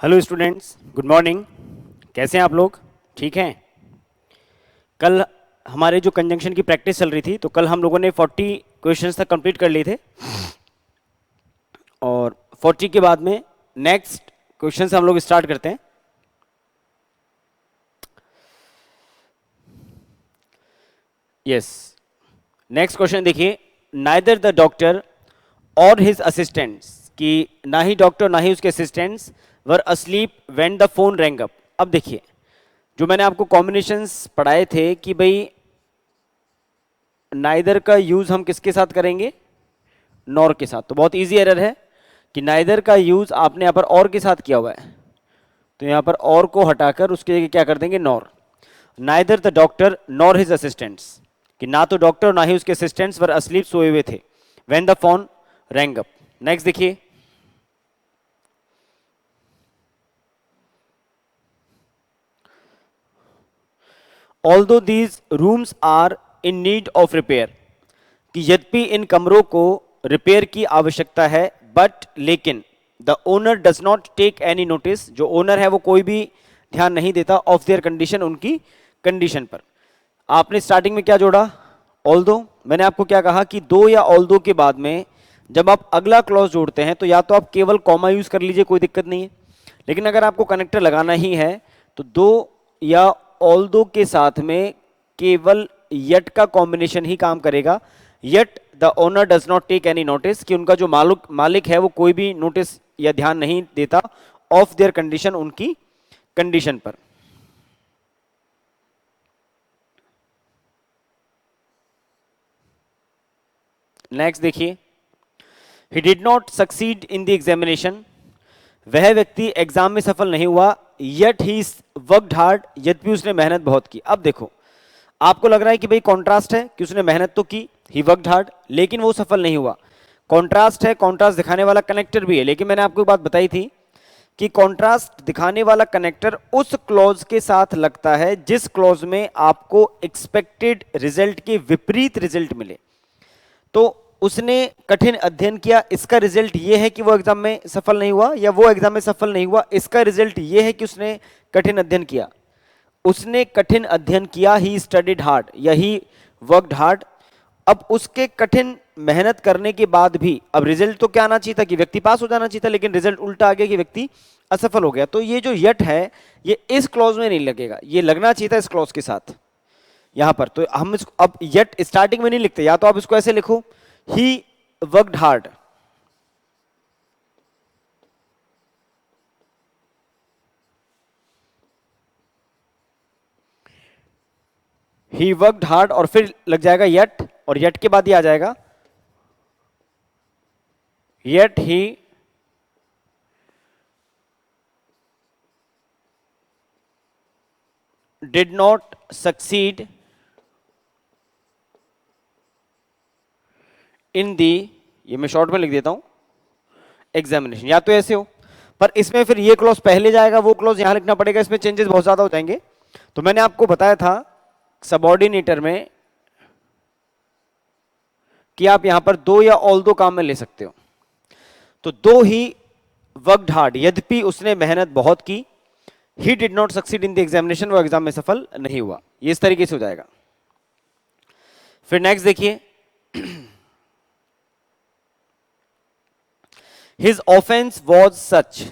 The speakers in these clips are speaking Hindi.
Hello students, good morning. कैसे हैं आप लोग? ठीक हैं? कल हमारे जो कंजंक्शन की प्रैक्टिस चल रही थी, तो कल हम लोगों ने 40 क्वेश्चंस तक कंप्लीट कर लिए थे और 40 के बाद में नेक्स्ट क्वेश्चन हम लोग स्टार्ट करते हैं। यस, नेक्स्ट क्वेश्चन देखिए। नाइदर द डॉक्टर और हिज असिस्टेंट्स, कि ना ही डॉक्टर ना ही उसके assistants were asleep when the phone rang up. अब देखिए, जो मैंने आपको कॉम्बिनेशंस पढ़ाए थे कि भाई नाइदर का यूज हम किसके साथ करेंगे? नॉर के साथ। तो बहुत इजी एरर है कि नाइदर का यूज आपने यहां पर और के साथ किया हुआ है, तो यहां पर और को हटाकर उसके जगह क्या कर देंगे? Nor. Neither the doctor nor his assistants, कि ना तो डॉक्टर ना ही उसके असिस्टेंट्स वर अस्लीप, सोए हुए थे, when the phone rang up. Next देखिए, although these rooms are in need of repair, कि यद्यपि इन कमरों को रिपेयर की आवश्यकता है, बट लेकिन the owner does not take any notice, जो ओनर है वो कोई भी ध्यान नहीं देता, ऑफ देयर कंडीशन, उनकी कंडीशन पर। आपने स्टार्टिंग में क्या जोड़ा? ऑल्दो। मैंने आपको क्या कहा कि दो या ऑल्दो के बाद में जब आप अगला क्लॉज जोड़ते हैं तो या तो आप केवल कॉमा यूज कर लीजिए, कोई दिक्कत नहीं है, लेकिन अगर आपको कनेक्टर लगाना ही है तो दो या ऑल्दो के साथ में केवल यट का कॉम्बिनेशन ही काम करेगा। Yet the owner does not take any notice, कि उनका जो मालिक है वो कोई भी नोटिस या ध्यान नहीं देता ऑफ देयर कंडीशन, उनकी कंडीशन पर। नेक्स्ट देखिए, he did not succeed in the examination, वह व्यक्ति एग्जाम में सफल नहीं हुआ, येट ही वर्कड हार्ड, यद्यपि उसने मेहनत बहुत की। अब देखो, आपको लग रहा है कि भाई कॉन्ट्रास्ट है कि उसने मेहनत तो की, ही वर्कड हार्ड, लेकिन वो सफल नहीं हुआ। कॉन्ट्रास्ट है, कॉन्ट्रास्ट दिखाने वाला कनेक्टर भी है, लेकिन मैंने आपको एक बात बताई थी कि कॉन्ट्रास्ट दिखाने वाला कनेक्टर उस क्लॉज के साथ लगता है जिस क्लॉज में आपको एक्सपेक्टेड रिजल्ट के विपरीत रिजल्ट मिले। तो उसने कठिन अध्ययन किया, इसका रिजल्ट यह है कि वो एग्जाम में सफल नहीं हुआ, या वो एग्जाम में सफल नहीं हुआ, इसका रिजल्ट यह है कि उसने कठिन अध्ययन किया। उसने कठिन अध्ययन किया, ही स्टडीड हार्ड, या ही वर्कड हार्ड। अब उसके कठिन मेहनत करने के बाद भी अब रिजल्ट तो क्या आना चाहिए था कि व्यक्ति पास हो जाना चाहिए था, लेकिन रिजल्ट उल्टा आ गया कि व्यक्ति असफल हो गया। तो ये जो यट है ये इस क्लॉज में नहीं लगेगा, ये लगना चाहिए था इस क्लॉज के साथ यहां पर। तो हम इसको अब यट स्टार्टिंग में नहीं लिखते, या तो आप इसको ऐसे लिखो, he worked hard, he worked hard, और फिर लग जाएगा यट, और यट के बाद ही आ जाएगा yet he did not succeed in the, ये मैं शॉर्ट में लिख देता हूं, एग्जामिनेशन। या तो ऐसे हो, पर इसमें फिर ये क्लॉज पहले जाएगा, वो क्लॉज यहां लिखना पड़ेगा, इसमें चेंजेस बहुत ज्यादा हो जाएंगे। तो मैंने आपको बताया था सबऑर्डिनेटर में कि आप यहां पर दो या ऑल दो काम में ले सकते हो। तो दो ही वर्कड हार्ड, यद्यपि उसने मेहनत बहुत की, he did not succeed in the examination, वो एग्जाम में सफल नहीं हुआ। ये इस तरीके से हो जाएगा। फिर नेक्स्ट देखिए, हिज ऑफेंस वॉज सच,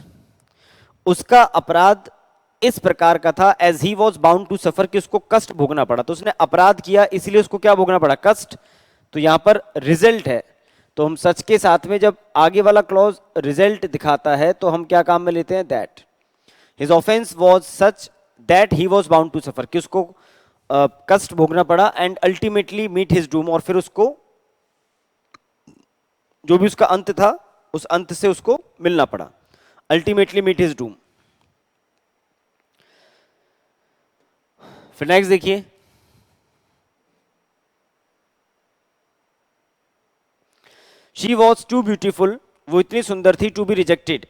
उसका अपराध इस प्रकार का था, as he was bound to suffer, कि उसको कष्ट भोगना पड़ा। तो उसने अपराध किया इसलिए उसको क्या भोगना पड़ा? कष्ट। तो यहां पर रिजल्ट है, तो हम सच के साथ में जब आगे वाला क्लॉज रिजल्ट दिखाता है तो हम क्या काम में लेते हैं? That. His offence was such that he was bound to suffer, कि उसको कष्ट भोगना पड़ा, and ultimately meet his doom, और फिर उसको जो भी उसका अंत था उस अंत से उसको मिलना पड़ा। Ultimately meet his doom. फिर नेक्स्ट देखिए, शी वॉज टू ब्यूटीफुल, वो इतनी सुंदर थी, टू बी रिजेक्टेड,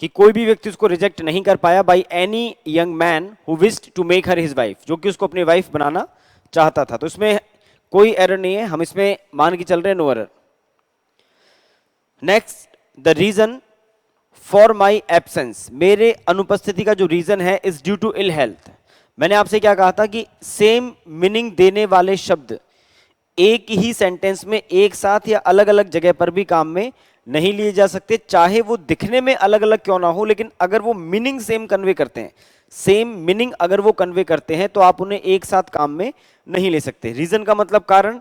कि कोई भी व्यक्ति उसको रिजेक्ट नहीं कर पाया, by any young man who wished to make her his wife, जो कि उसको अपनी वाइफ बनाना चाहता था। तो इसमें कोई एरर नहीं है, हम इसमें मान के चल रहे हैं no error. Next, the reason for my absence, मेरे अनुपस्थिति का जो रीजन है, is due to ill health. मैंने आपसे क्या कहा था कि सेम मीनिंग देने वाले शब्द एक ही सेंटेंस में एक साथ या अलग अलग जगह पर भी काम में नहीं लिए जा सकते, चाहे वो दिखने में अलग अलग क्यों ना हो, लेकिन अगर वो मीनिंग सेम कन्वे करते हैं, सेम मीनिंग अगर वो कन्वे करते हैं, तो आप उन्हें एक साथ काम में नहीं ले सकते। रीजन का मतलब कारण,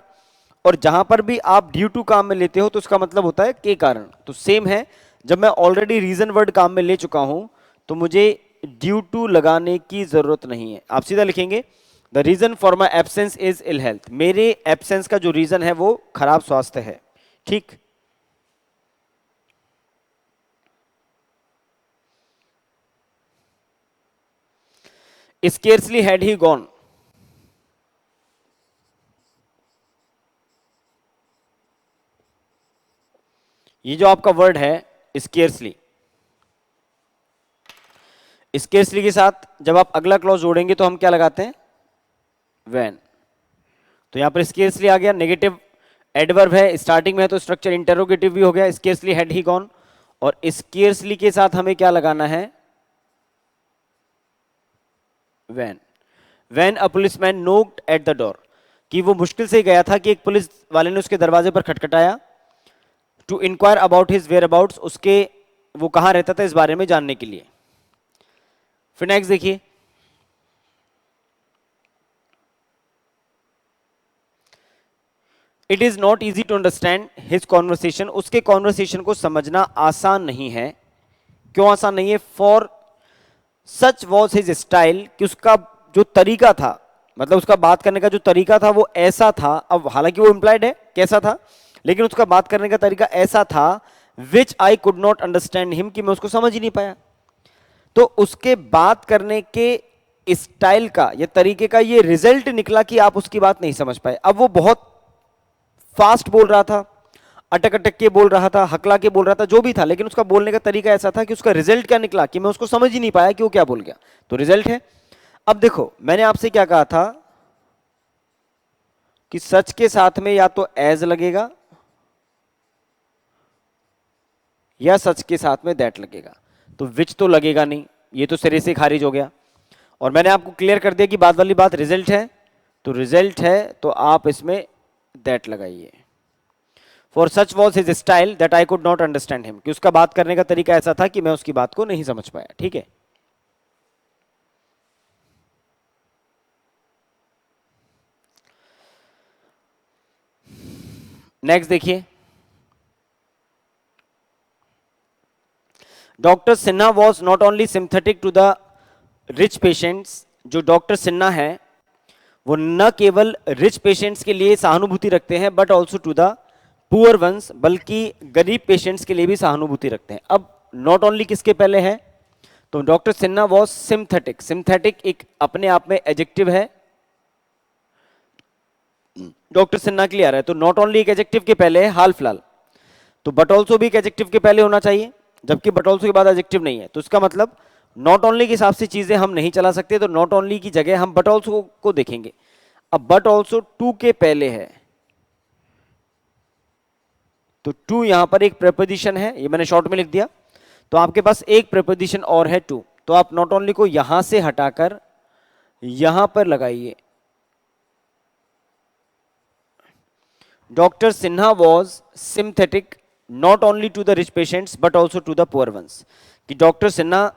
और जहां पर भी आप ड्यू टू काम में लेते हो तो उसका मतलब होता है के कारण, तो सेम है। जब मैं ऑलरेडी रीजन वर्ड काम में ले चुका हूं तो मुझे ड्यू टू लगाने की जरूरत नहीं है। आप सीधा लिखेंगे the reason for my absence is ill health, मेरे एब्सेंस का जो रीजन है वो खराब स्वास्थ्य है। ठीक, स्केर्सली हैड ही गॉन, ये जो आपका वर्ड है स्केर्सली, स्केर्सली के साथ जब आप अगला क्लॉज जोड़ेंगे तो हम क्या लगाते हैं, व्हेन। तो यहां पर स्केर्सली आ गया, नेगेटिव एडवर्ब है, स्टार्टिंग में है तो स्ट्रक्चर इंटरोगेटिव भी हो गया, स्केर्सली हैड ही गॉन। और स्केर्सली के साथ हमें क्या लगाना है, when. When a policeman knocked at the door, कि वो मुश्किल से गया था कि एक पुलिस वाले ने उसके दरवाजे पर खटखटाया, to inquire about his whereabouts, उसके वो कहां रहता था इस बारे में जानने के लिए। फिर नेक्स्ट देखिए, it is not easy to understand his conversation, उसके कॉन्वर्सेशन को समझना आसान नहीं है। क्यों आसान नहीं है, for such was his style, कि उसका जो तरीका था, मतलब उसका बात करने का जो तरीका था वो ऐसा था। अब हालांकि वो इंप्लाइड है कैसा था, लेकिन उसका बात करने का तरीका ऐसा था, which I could not understand him, कि मैं उसको समझ ही नहीं पाया। तो उसके बात करने के स्टाइल का या तरीके का ये रिजल्ट निकला कि आप उसकी बात नहीं समझ पाए। अब वो बहुत फास्ट बोल रहा था, अटक अटक के बोल रहा था, हकला के बोल रहा था, जो भी था, लेकिन उसका बोलने का तरीका ऐसा था कि उसका रिजल्ट क्या निकला कि मैं उसको समझ ही नहीं पाया कि वो क्या बोल गया, तो रिजल्ट है। अब देखो मैंने आपसे क्या कहा था कि सच के साथ में या तो एज लगेगा या सच के साथ में दैट लगेगा, तो विच तो लगेगा नहीं, ये तो सिरे से खारिज हो गया। और मैंने आपको क्लियर कर दिया कि बात वाली बात रिजल्ट है, तो रिजल्ट है तो आप इसमें दैट लगाइए। For such was his style that I could not understand him, कि उसका बात करने का तरीका ऐसा था कि मैं उसकी बात को नहीं समझ पाया। ठीक है, नेक्स्ट देखिए, doctor Sinha was not only synthetic to the rich patients, जो डॉक्टर सिन्हा है वो न केवल रिच पेशेंट्स के लिए सहानुभूति रखते हैं, but also to the poor ones, बल्कि गरीब पेशेंट्स के लिए भी सहानुभूति रखते हैं। अब नॉट ओनली किसके पहले है, तो doctor Sinha was synthetic, synthetic एक अपने आप में एडजेक्टिव है, डॉक्टर सिन्हा के लिए आ रहा है, तो नॉट ओनली एक एडजेक्टिव के पहले है हाल फिलहाल, तो बट ऑल्सो भी एक एडजेक्टिव के पहले होना चाहिए, जबकि बट ऑल्सो के बाद एडजेक्टिव नहीं है, तो इसका मतलब नॉट ओनली के हिसाब से चीजें हम नहीं चला सकते, तो नॉट ओनली की जगह हम बट ऑल्सो को देखेंगे। अब बट ऑल्सो टू के पहले है, तो टू यहां पर एक प्रेपोजिशन है, ये मैंने शॉर्ट में लिख दिया, तो आपके पास एक प्रेपोजिशन और है टू, तो आप नॉट ओनली को यहां से हटाकर यहां पर लगाइए। Doctor Sinha was synthetic not only to the rich patients but also to the poor ones, कि डॉक्टर सिन्हा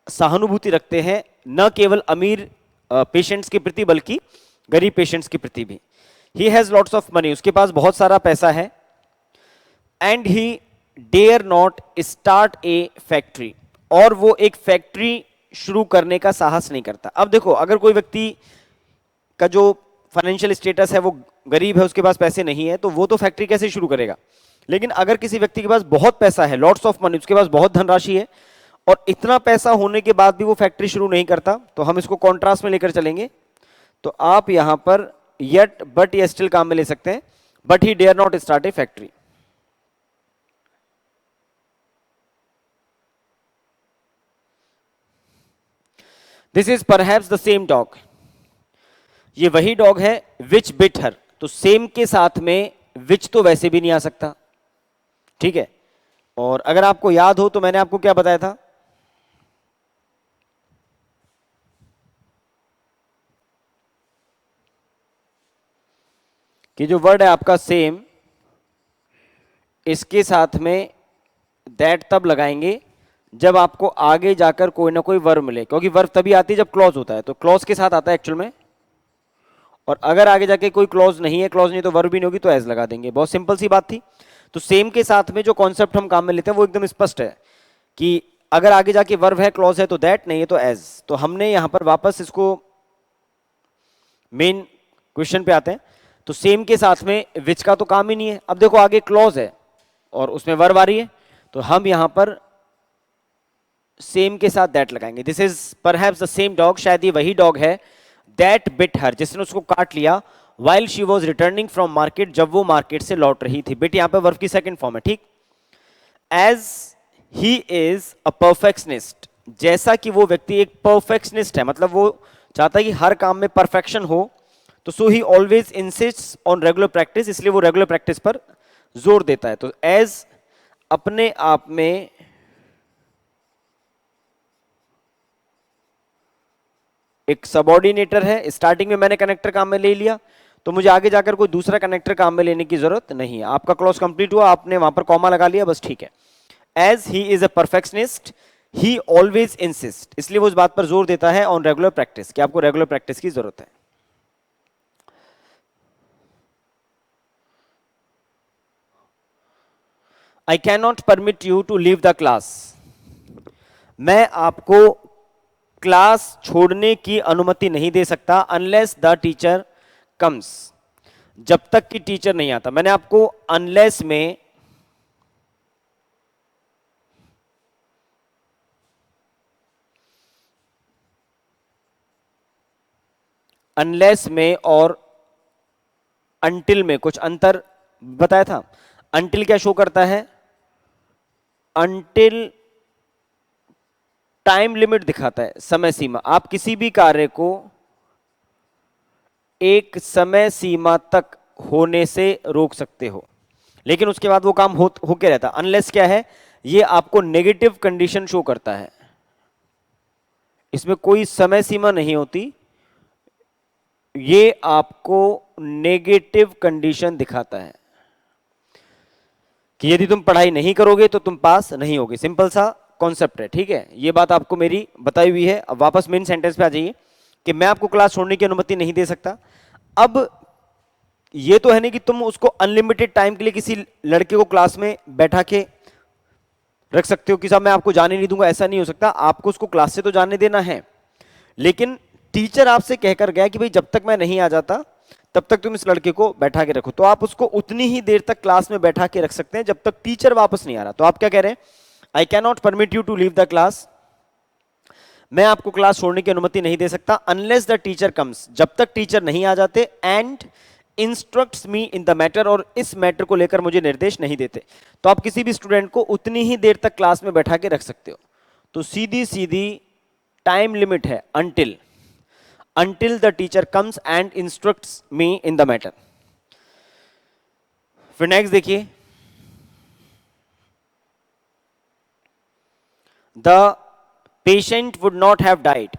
सहानुभूति रखते हैं न केवल अमीर पेशेंट्स के प्रति बल्कि गरीब पेशेंट्स के प्रति भी। He has lots of money, उसके पास बहुत सारा पैसा है, and he dare not start a factory, और वो एक फैक्ट्री शुरू करने का साहस नहीं करता। अब देखो अगर कोई व्यक्ति का जो फाइनेंशियल स्टेटस है वो गरीब है, उसके पास पैसे नहीं है, तो वो तो फैक्ट्री कैसे शुरू करेगा। लेकिन अगर किसी व्यक्ति के पास बहुत पैसा है, लॉट्स ऑफ मनी, उसके पास बहुत धनराशि है, और इतना पैसा होने के बाद भी वो फैक्ट्री शुरू नहीं करता, तो हम इसको कॉन्ट्रास्ट में लेकर चलेंगे। तो आप यहां पर येट बट या स्टिल काम में ले सकते हैं, but he dare not start a factory. This is perhaps the same dog, ये वही डॉग है विच बिट हर, तो सेम के साथ में विच तो वैसे भी नहीं आ सकता, ठीक है, और अगर आपको याद हो तो मैंने आपको क्या बताया था, कि जो वर्ड है आपका सेम, इसके साथ में दैट तब लगाएंगे जब आपको आगे जाकर कोई ना कोई वर्ब मिले, क्योंकि वर्ब तभी आती है जब क्लॉज होता है, तो क्लॉज के साथ आता है एक्चुअल में। और अगर आगे जाके कोई क्लॉज नहीं है, क्लॉज नहीं तो वर्ब भी नहीं होगी, तो एज लगा देंगे। बहुत सिंपल सी बात थी। तो सेम के साथ में जो कॉन्सेप्ट हम काम में लेते हैं वो एकदम स्पष्ट है कि अगर आगे जाके वर्ब है, क्लॉज है तो दैट, नहीं है तो एज। तो हमने यहां पर वापस इसको मेन क्वेश्चन पे आते हैं। तो सेम के साथ में विच का तो काम ही नहीं है। अब देखो आगे क्लॉज है और उसमें वर्ब आ रही है, तो हम यहां पर सेम के साथ दैट लगाएंगे। This is perhaps the same dog, शायद ये वही डॉग है, दैट बिट हर, जिसने उसको काट लिया, while she was returning from market, जब वो मार्केट से लौट रही थी। बिट यहां पर वर्ब की सेकंड फॉर्म है, ठीक। As he is a perfectionist, जैसा कि वो व्यक्ति एक परफेक्शनिस्ट है, मतलब वो चाहता है कि हर काम में परफेक्शन हो, तो so he always insists on regular practice, इसलिए वो रेगुलर प्रैक्टिस पर जोर देता है। तो एज अपने आप में एक सबऑर्डिनेटर है। स्टार्टिंग में मैंने कनेक्टर काम में ले लिया, तो मुझे आगे जाकर कोई दूसरा कनेक्टर काम में लेने की जरूरत नहीं है। आपका क्लॉज कंप्लीट हुआ, आपने वहां पर कॉमा लगा लिया, बस ठीक है। As he is a perfectionist, he always insist, इसलिए वो इस बात पर जोर देता है ऑन रेगुलर प्रैक्टिस, कि आपको रेगुलर प्रैक्टिस की जरूरत है। I can not permit you to leave the class, मैं आपको क्लास छोड़ने की अनुमति नहीं दे सकता, अनलेस द टीचर कम्स, जब तक कि टीचर नहीं आता। मैंने आपको अनलेस में और अंटिल में कुछ अंतर बताया था। अंटिल क्या शो करता है, अंटिल टाइम लिमिट दिखाता है, समय सीमा। आप किसी भी कार्य को एक समय सीमा तक होने से रोक सकते हो, लेकिन उसके बाद वो काम होके रहता। अनलेस क्या है, ये आपको नेगेटिव कंडीशन शो करता है, इसमें कोई समय सीमा नहीं होती, ये आपको नेगेटिव कंडीशन दिखाता है कि यदि तुम पढ़ाई नहीं करोगे तो तुम पास नहीं होगे। सिंपल सा कॉन्सेप्ट है, ठीक है। ये बात आपको मेरी बताई हुई है। अब वापस मेन सेंटेंस पे आ जाइए कि मैं आपको क्लास छोड़ने की अनुमति नहीं दे सकता। अब ये तो है नहीं कि तुम उसको अनलिमिटेड टाइम के लिए किसी लड़के को क्लास में बैठा के रख सकते हो कि साहब मैं आपको जाने नहीं दूंगा, ऐसा नहीं हो सकता। आपको उसको क्लास से तो जाने देना है, लेकिन टीचर आपसे कहकर गया कि भाई जब तक मैं नहीं आ जाता तब तक तुम इस लड़के को बैठा के रखो, तो आप उसको उतनी ही देर तक क्लास में बैठा के रख सकते हैं जब तक टीचर वापस नहीं आ रहा। तो आप क्या कह रहे हैं, I can not permit you to leave the class, मैं आपको क्लास छोड़ने की अनुमति नहीं दे सकता, अनलेस द टीचर कम्स, जब तक टीचर नहीं आ जाते, and instructs me in the matter, और इस मैटर को लेकर मुझे निर्देश नहीं देते। तो आप किसी भी स्टूडेंट को उतनी ही देर तक क्लास में बैठा के रख सकते हो। तो सीधी सीधी टाइम लिमिट है until, until the teacher comes and instructs me in the matter। फिर नेक्स्ट देखिए, the patient would not have died,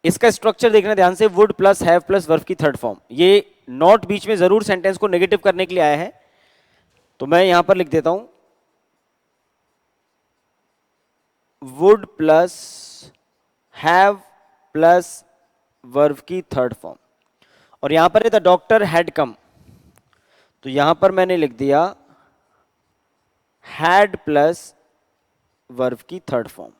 इसका स्ट्रक्चर देखना ध्यान से, would plus have plus verb की थर्ड फॉर्म। ये नॉट बीच में जरूर सेंटेंस को नेगेटिव करने के लिए आया है, तो मैं यहां पर लिख देता हूं would plus have plus verb की थर्ड फॉर्म। और यहां पर है द डॉक्टर हैड कम, तो यहां पर मैंने लिख दिया हैड प्लस वर्ब की थर्ड फॉर्म।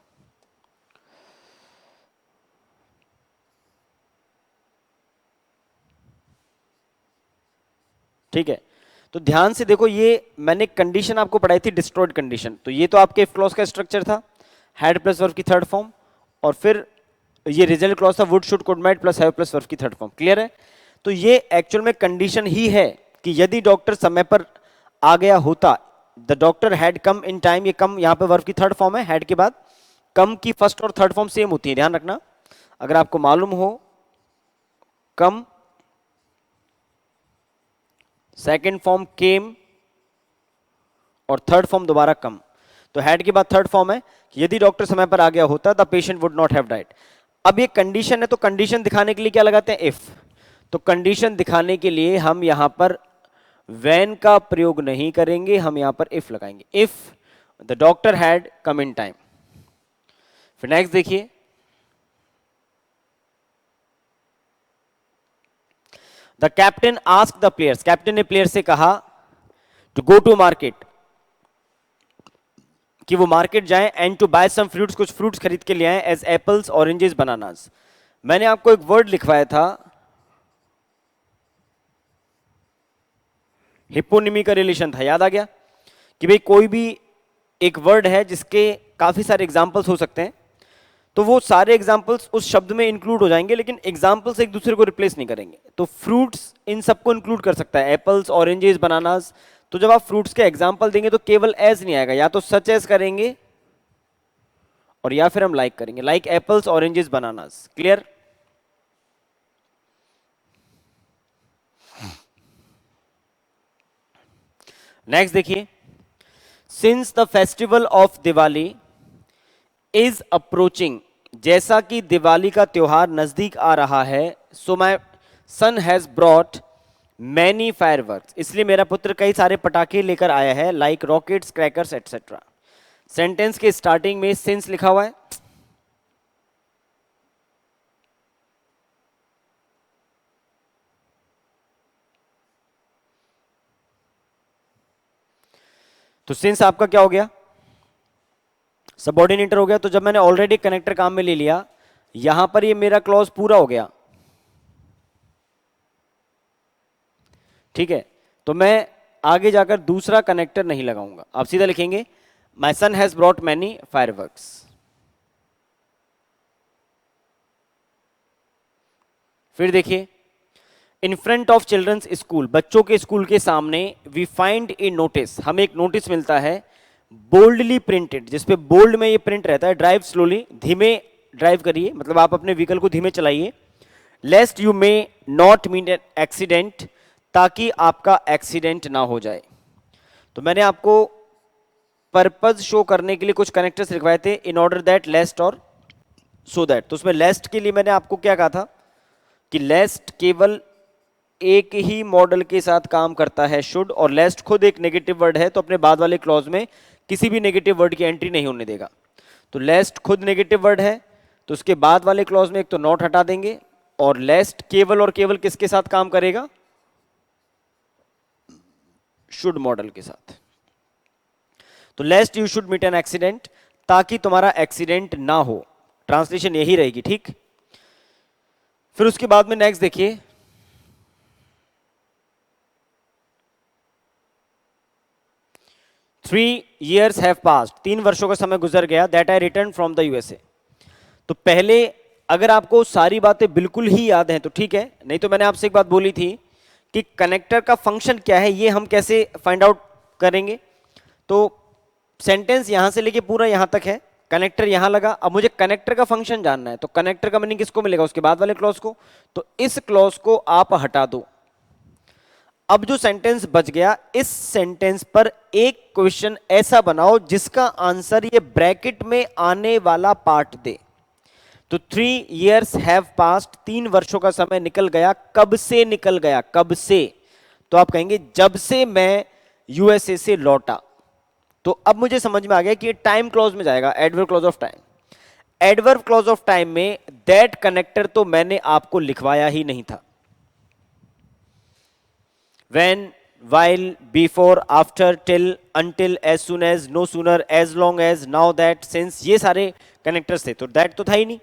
ठीक है, तो ध्यान से देखो, ये मैंने कंडीशन आपको पढ़ाई थी डिस्ट्रॉयड कंडीशन, तो ये तो आपके इफ क्लॉज का स्ट्रक्चर था, हैड प्लस वर्ब की थर्ड फॉर्म, और फिर ये रिजल्ट क्लॉज था would should could might plus have plus verb की थर्ड फॉर्म। क्लियर है, तो ये एक्चुअल में कंडीशन ही है कि यदि डॉक्टर समय पर आ गया होता, the doctor had come in time, ये कम यहां पर वर्ब की थर्ड फॉर्म है, हैड के बाद कम की फर्स्ट और थर्ड फॉर्म सेम होती है, ध्यान रखना। अगर आपको मालूम हो, कम सेकेंड फॉर्म केम और थर्ड फॉर्म दोबारा कम, तो हैड के बाद थर्ड फॉर्म है कि यदि डॉक्टर समय पर आ गया होता the patient would not have died. अब ये कंडीशन है तो कंडीशन दिखाने के लिए क्या लगाते हैं, इफ। तो कंडीशन दिखाने के लिए हम यहां पर when का प्रयोग नहीं करेंगे, हम यहां पर if लगाएंगे, if the doctor had come in time. फिर नेक्स्ट देखिए, the captain ask the players, captain ने प्लेयर से कहा टू गो टू मार्केट, कि वो मार्केट जाएं, and to buy some fruits, कुछ फ्रूट्स खरीद के ले आए, एज एप्पल्स, ऑरेंजेस, बनानास। मैंने आपको एक वर्ड लिखवाया था, हिपोनिमी का रिलेशन था, याद आ गया कि भाई कोई भी एक वर्ड है जिसके काफी सारे एग्जाम्पल्स हो सकते हैं, तो वो सारे एग्जाम्पल्स उस शब्द में इंक्लूड हो जाएंगे, लेकिन एग्जाम्पल्स एक दूसरे को रिप्लेस नहीं करेंगे। तो फ्रूट्स इन सबको इंक्लूड कर सकता है, एप्पल्स, ऑरेंजेस, बनानास। तो जब आप फ्रूट्स के एग्जाम्पल देंगे तो केवल एज नहीं आएगा, या तो सच एज करेंगे और या फिर हम लाइक करेंगे, like apples, oranges, bananas. Clear? Next देखिए, since the festival of Diwali is approaching, जैसा कि दिवाली का त्योहार नजदीक आ रहा है, so my son has brought many fireworks, इसलिए मेरा पुत्र कई सारे पटाखे लेकर आया है, like rockets, crackers etcetera. Sentence के स्टार्टिंग में सिंस लिखा हुआ है, तो सिंस आपका क्या हो गया, सबऑर्डिनेटर हो गया। तो जब मैंने ऑलरेडी कनेक्टर काम में ले लिया, यहां पर ये मेरा क्लॉज पूरा हो गया, ठीक है। तो मैं आगे जाकर दूसरा कनेक्टर नहीं लगाऊंगा, आप सीधा लिखेंगे my son has brought many fireworks. फिर देखिए, in front of children's school, बच्चों के स्कूल के सामने, वी फाइंड ए नोटिस, हमें एक नोटिस मिलता है, बोल्डली प्रिंटेड, जिसपे बोल्ड में ये प्रिंट रहता है, ड्राइव स्लोली, धीमे ड्राइव करिए, मतलब आप अपने व्हीकल को धीमे चलाइए, lest you may not meet an accident, ताकि आपका एक्सीडेंट ना हो जाए। तो मैंने आपको पर्पज शो करने के लिए कुछ कनेक्टर्स लिखवाए थे, इन ऑर्डर दैट, लेस्ट और सो दैट। तो उसमें लेस्ट के लिए मैंने आपको क्या कहा था कि लेस्ट केवल एक ही मॉडल के साथ काम करता है, शुड, और लेस्ट खुद एक नेगेटिव वर्ड है, तो अपने बाद वाले क्लॉज में किसी भी नेगेटिव वर्ड की एंट्री नहीं होने देगा। तो लेस्ट खुद नेगेटिव वर्ड है, तो उसके बाद वाले क्लॉज में एक तो नॉट हटा देंगे, और लेस्ट केवल और केवल किसके साथ काम करेगा, शुड मॉडल के साथ। तो lest you should meet an accident, ताकि तुम्हारा एक्सीडेंट ना हो, ट्रांसलेशन यही रहेगी, ठीक। फिर उसके बाद में नेक्स्ट देखिए, 3 years have passed, 3 वर्षों का समय गुजर गया, that I return from the USA. तो पहले अगर आपको सारी बातें बिल्कुल ही याद हैं तो ठीक है, नहीं तो मैंने आपसे एक बात बोली थी कि कनेक्टर का फंक्शन क्या है, ये हम कैसे फाइंड आउट करेंगे। तो सेंटेंस यहां से लेके पूरा यहां तक है, कनेक्टर यहां लगा, अब मुझे कनेक्टर का फंक्शन जानना है, तो कनेक्टर का मीनिंग किसको मिलेगा, उसके बाद वाले क्लॉज को। तो इस क्लॉज को आप हटा दो। अब जो सेंटेंस बच गया, इस सेंटेंस पर एक क्वेश्चन ऐसा बनाओ जिसका आंसर ये ब्रैकेट में आने वाला पार्ट दे। तो 3 years have passed, 3 वर्षों का समय निकल गया, कब से निकल गया, कब से, तो आप कहेंगे जब से मैं यूएसए से लौटा। तो अब मुझे समझ में आ गया कि ये टाइम क्लॉज में जाएगा, adverb clause of time. Adverb clause of time में दैट कनेक्टर तो मैंने आपको लिखवाया ही नहीं था। When, while, before, after, till, until, as soon as, no sooner, as long as, now that, since, ये सारे कनेक्टर्स थे, तो दैट तो था ही नहीं।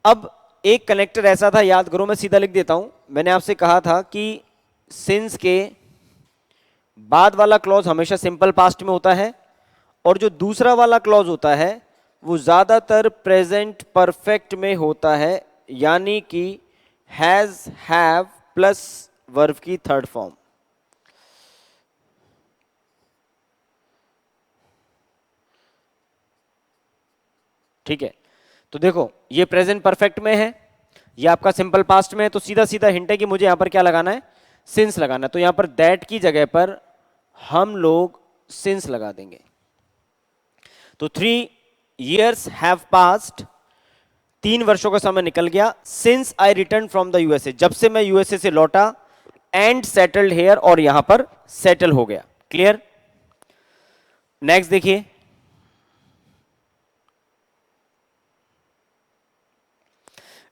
अब एक कनेक्टर ऐसा था, याद करो, मैं सीधा लिख देता हूं। मैंने आपसे कहा था कि सिंस के बाद वाला क्लॉज हमेशा सिंपल पास्ट में होता है, और जो दूसरा वाला क्लॉज होता है वो ज्यादातर प्रेजेंट परफेक्ट में होता है, यानी कि हैज, हैव प्लस वर्ब की थर्ड फॉर्म। ठीक है, तो देखो ये प्रेजेंट परफेक्ट में है, ये आपका सिंपल पास्ट में है, तो सीधा सीधा हिंट है कि मुझे यहां पर क्या लगाना है, सिंस लगाना है। तो यहां पर दैट की जगह पर हम लोग सिंस लगा देंगे। तो 3 years हैव पास्ड, 3 वर्षों का समय निकल गया, since I return from the USA, जब से मैं यूएसए से लौटा, एंड सेटल्ड हेयर, और यहां पर सेटल हो गया। क्लियर? नेक्स्ट देखिए,